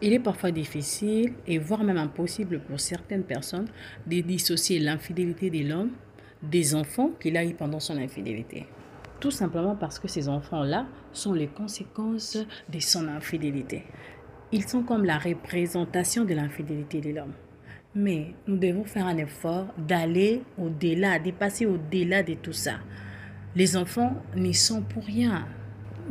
Il est parfois difficile et voire même impossible pour certaines personnes de dissocier l'infidélité de l'homme des enfants qu'il a eu pendant son infidélité. Tout simplement parce que ces enfants-là sont les conséquences de son infidélité. Ils sont comme la représentation de l'infidélité de l'homme. Mais nous devons faire un effort d'aller au-delà, dépasser au-delà de tout ça. Les enfants n'y sont pour rien.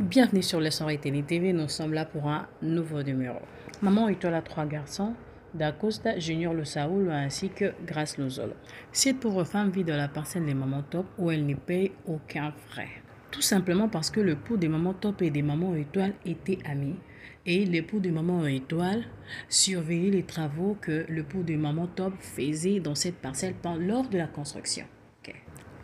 Bienvenue sur le Storytelling TV, nous sommes là pour un nouveau numéro. Maman Étoile a 3 garçons, Dacosta, Junior Le Saoul ainsi que Grace Lozolo. Cette pauvre femme vit dans la parcelle des mamans top où elle ne paye aucun frais. Tout simplement parce que l'époux des mamans top et des mamans étoiles étaient amis. Et l'époux de maman étoile surveillait les travaux que l'époux de maman top faisait dans cette parcelle lors de la construction.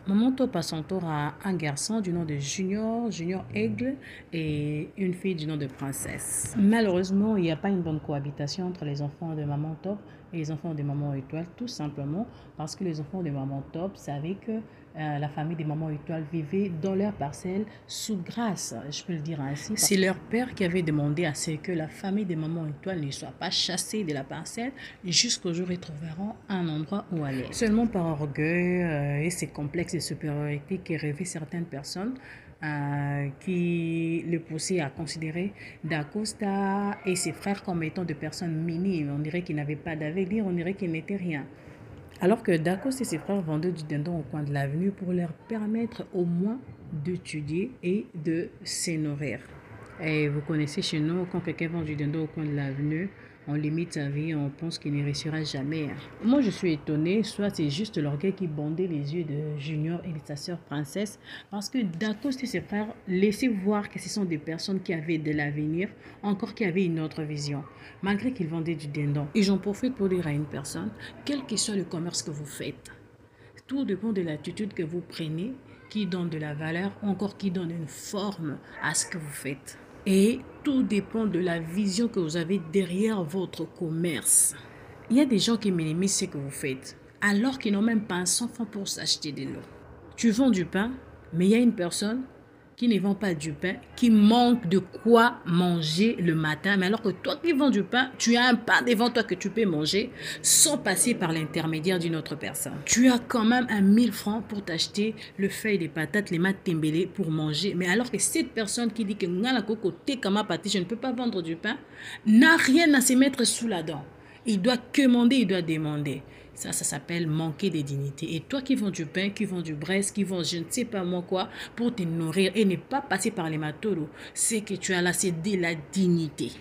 Maman Top à son tour a un garçon du nom de Junior, Junior Aigle, et une fille du nom de Princesse. Malheureusement, il n'y a pas une bonne cohabitation entre les enfants de Maman Top et les enfants de Maman Étoile, tout simplement parce que les enfants de Maman Top savaient que la famille de Maman Étoile vivait dans leur parcelle sous grâce, je peux le dire ainsi. C'est leur père qui avait demandé à ce que la famille de Maman Étoile ne soit pas chassée de la parcelle jusqu'au jour où ils trouveront un endroit où aller. Seulement par orgueil et ces complexes de supériorité qui rêvaient certaines personnes qui le poussaient à considérer Dacosta et ses frères comme étant de personnes minimes. On dirait qu'ils n'avaient pas d'avenir, on dirait qu'ils n'étaient rien. Alors que Dacosta et ses frères vendaient du dindon au coin de l'avenue pour leur permettre au moins d'étudier et de se nourrir. Et vous connaissez chez nous, quand quelqu'un vend du dindon au coin de l'avenue, on limite sa vie, on pense qu'il ne réussira jamais. Moi, je suis étonnée, soit c'est juste l'orgueil qui bondait les yeux de Junior et de sa sœur Princesse, parce que Dacosta et ses frères laissaient voir que ce sont des personnes qui avaient de l'avenir, encore qui avaient une autre vision, malgré qu'ils vendaient du dindon. Et j'en profite pour dire à une personne, quel que soit le commerce que vous faites, tout dépend de l'attitude que vous prenez, qui donne de la valeur, encore qui donne une forme à ce que vous faites. Et tout dépend de la vision que vous avez derrière votre commerce. Il y a des gens qui minimisent ce que vous faites, alors qu'ils n'ont même pas un 100 francs pour s'acheter de l'eau. Tu vends du pain, mais il y a une personne qui ne vend pas du pain, qui manque de quoi manger le matin. Mais alors que toi qui vends du pain, tu as un pain devant toi que tu peux manger sans passer par l'intermédiaire d'une autre personne. Tu as quand même 1000 francs pour t'acheter le feuille de patates, les maths tembélé pour manger. Mais alors que cette personne qui dit que je ne peux pas vendre du pain, n'a rien à se mettre sous la dent. Il doit commander, il doit demander. Ça s'appelle manquer de dignité. Et toi qui vends du pain, qui vends du braise, qui vends je ne sais pas moi quoi, pour te nourrir et ne pas passer par les matolos, c'est que tu as là, c'est de la dignité.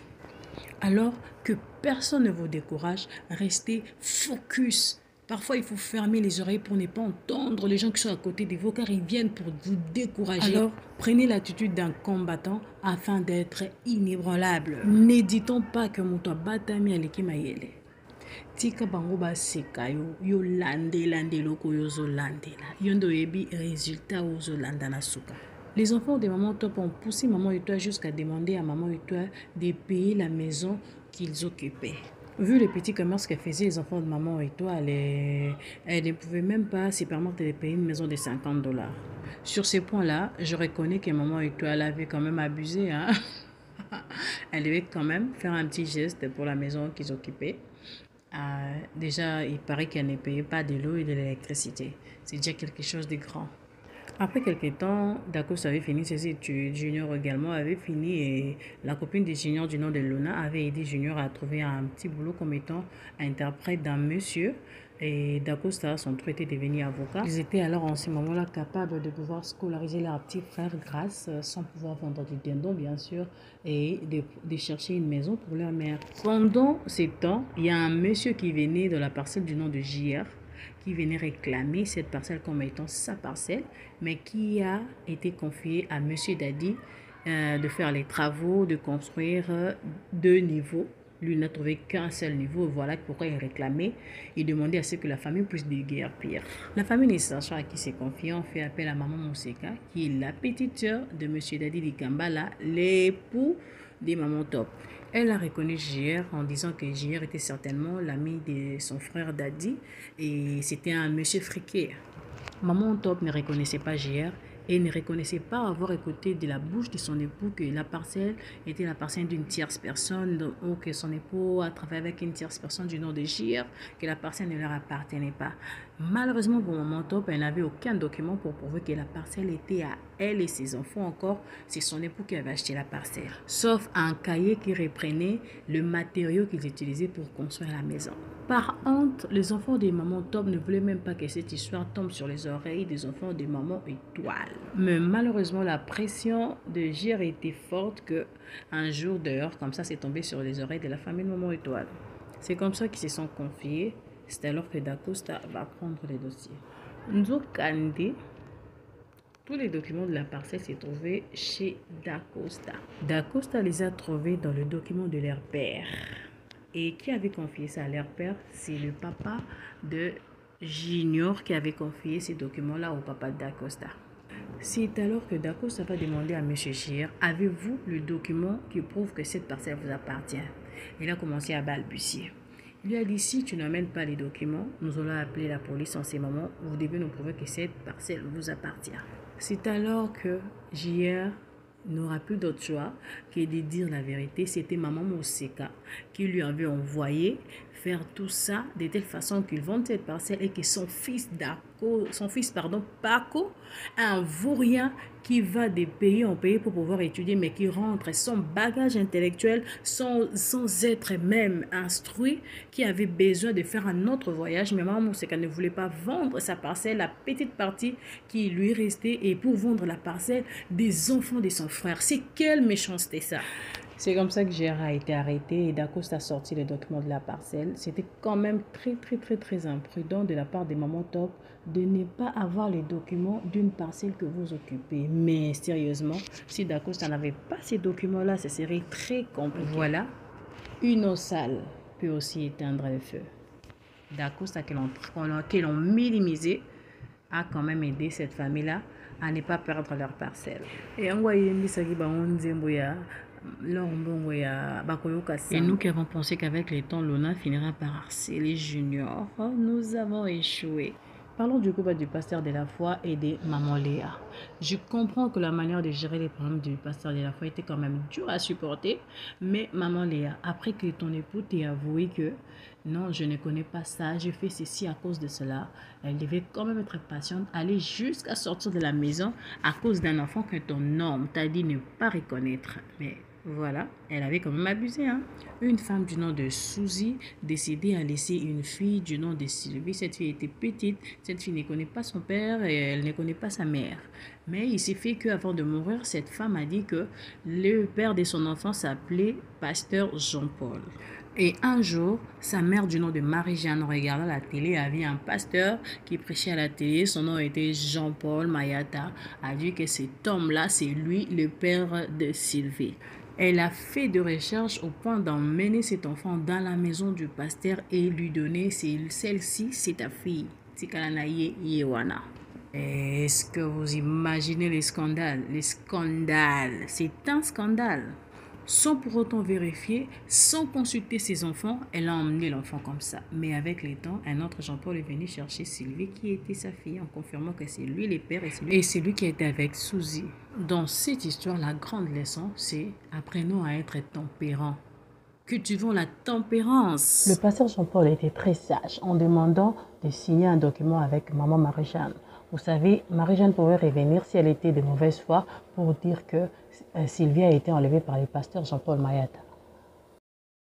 Alors que personne ne vous décourage, restez focus. Parfois, il faut fermer les oreilles pour ne pas entendre les gens qui sont à côté de vous, car ils viennent pour vous décourager. Alors, prenez l'attitude d'un combattant afin d'être inébranlable. N'hésitons pas que mon toit batami aleki mayele. Tika bango baseka yo landela ndeloko yo zo landela. Yo ndo yebi résultat ozo landa na suka. Les enfants de Maman Top ont poussé Maman Étoile jusqu'à demander à Maman Étoile de payer la maison qu'ils occupaient. Vu le petit commerce que faisaient les enfants de Maman Étoile, elle ne pouvait même pas se permettre de payer une maison de 50 $. Sur ces points-là, je reconnais que Maman Étoile avait quand même abusé. Hein? Elle devait quand même faire un petit geste pour la maison qu'ils occupaient. Déjà, il paraît qu'elle ne payait pas de l'eau et de l'électricité. C'est déjà quelque chose de grand. Après quelques temps, Dacosta avait fini ses études, Junior également avait fini et la copine de Junior du nom de Luna avait aidé Junior à trouver un petit boulot comme étant interprète d'un monsieur. Et Dacosta, son tour était devenu avocat. Ils étaient alors en ce moment-là capables de pouvoir scolariser leur petit frère grâce, sans pouvoir vendre du dindon bien sûr, et de chercher une maison pour leur mère. Pendant ces temps, il y a un monsieur qui venait de la parcelle du nom de JR, qui venait réclamer cette parcelle comme étant sa parcelle, mais qui a été confié à monsieur Dadi de faire les travaux, de construire 2 niveaux. Lui n'a trouvé qu'un seul niveau, voilà pourquoi il réclamait et demandait à ce que la famille puisse déguerpir. La famille ne sachant à qui s'est confiée, on fait appel à Maman Mousseka, qui est la petite sœur de monsieur Dadi Dikambala, l'époux de Maman Top. Elle a reconnu JR en disant que JR était certainement l'ami de son frère Dadi et c'était un monsieur friqué. Maman Top ne reconnaissait pas JR et ne reconnaissait pas avoir écouté de la bouche de son époux que la parcelle était la parcelle d'une tierce personne ou que son époux a travaillé avec une tierce personne du nom de Gir, que la parcelle ne leur appartenait pas. Malheureusement pour Maman Top, elle n'avait aucun document pour prouver que la parcelle était à elle et ses enfants encore. C'est son époux qui avait acheté la parcelle. Sauf un cahier qui reprenait le matériau qu'ils utilisaient pour construire la maison. Par honte, les enfants de Maman Top ne voulaient même pas que cette histoire tombe sur les oreilles des enfants de Maman Étoile. Mais malheureusement, la pression de Gir était forte que un jour dehors, comme ça, c'est tombé sur les oreilles de la famille de Maman Étoile. C'est comme ça qu'ils se sont confiés. C'est alors que Dacosta va prendre les dossiers. Nzo Kande, tous les documents de la parcelle s'est trouvé chez Dacosta. Dacosta les a trouvés dans le document de leur père. Et qui avait confié ça à leur père? C'est le papa de Junior qui avait confié ces documents-là au papa de Dacosta. C'est alors que Dacosta va demander à M. Gir, avez-vous le document qui prouve que cette parcelle vous appartient? Il a commencé à balbutier. Il lui a dit, si tu n'amènes pas les documents, nous allons appeler la police en ces moments. Vous devez nous prouver que cette parcelle vous appartient. C'est alors que Gir n'aura plus d'autre choix que de dire la vérité. C'était Maman Moseka qui lui avait envoyé faire tout ça de telle façon qu'il vende cette parcelle et que son fils Paco, un vaurien qui va de pays en pays pour pouvoir étudier, mais qui rentre sans bagage intellectuel, sans être même instruit, qui avait besoin de faire un autre voyage. Mais Maman Moseka ne voulait pas vendre sa parcelle, la petite partie qui lui restait, et pour vendre la parcelle des enfants de son frère. C'est quelle méchanceté ça! C'est comme ça que Gérard a été arrêté et Dacosta a sorti les documents de la parcelle. C'était quand même très imprudent de la part de Maman Top de ne pas avoir les documents d'une parcelle que vous occupez. Mais sérieusement, si Dacosta n'avait pas ces documents-là, ce serait très compliqué. Voilà, une eau sale peut aussi éteindre le feu. Dacosta, que l'on minimisé, a quand même aidé cette famille-là à ne pas perdre leur parcelle. Et nous qui avons pensé qu'avec les temps, Lona finira par harceler Junior, nous avons échoué. Parlons du coup du pasteur de la foi et de Maman Léa. Je comprends que la manière de gérer les problèmes du pasteur de la foi était quand même dure à supporter, mais Maman Léa, après que ton époux t'ait avoué que non, je ne connais pas ça, j'ai fait ceci à cause de cela, elle devait quand même être patiente, aller jusqu'à sortir de la maison à cause d'un enfant que ton homme t'a dit ne pas reconnaître. Mais voilà, elle avait quand même abusé. Une femme du nom de Suzy décidait à laisser une fille du nom de Sylvie. Cette fille était petite, cette fille ne connaît pas son père et elle ne connaît pas sa mère. Mais il s'est fait qu'avant de mourir, cette femme a dit que le père de son enfant s'appelait Pasteur Jean-Paul. Et un jour, sa mère du nom de Marie-Jeanne, en regardant la télé, a vu un pasteur qui prêchait à la télé. Son nom était Jean-Paul Mayata. A dit que cet homme-là, c'est lui, le père de Sylvie. Elle a fait de recherches au point d'emmener cet enfant dans la maison du pasteur et lui donner celle-ci, c'est ta fille. Tikalanaye Yewana. Est-ce que vous imaginez les scandales? Les scandales, c'est un scandale. Sans pour autant vérifier, sans consulter ses enfants, elle a emmené l'enfant comme ça. Mais avec le temps, un autre Jean-Paul est venu chercher Sylvie qui était sa fille en confirmant que c'est lui le père et c'est lui qui était avec Suzy. Dans cette histoire, la grande leçon, c'est apprenons à être tempérants. Cultivons la tempérance. Le pasteur Jean-Paul était très sage en demandant de signer un document avec maman Marie-Jeanne. Vous savez, Marie-Jeanne pouvait revenir si elle était de mauvaise foi pour dire que Sylvie a été enlevée par le pasteur Jean-Paul Mayata.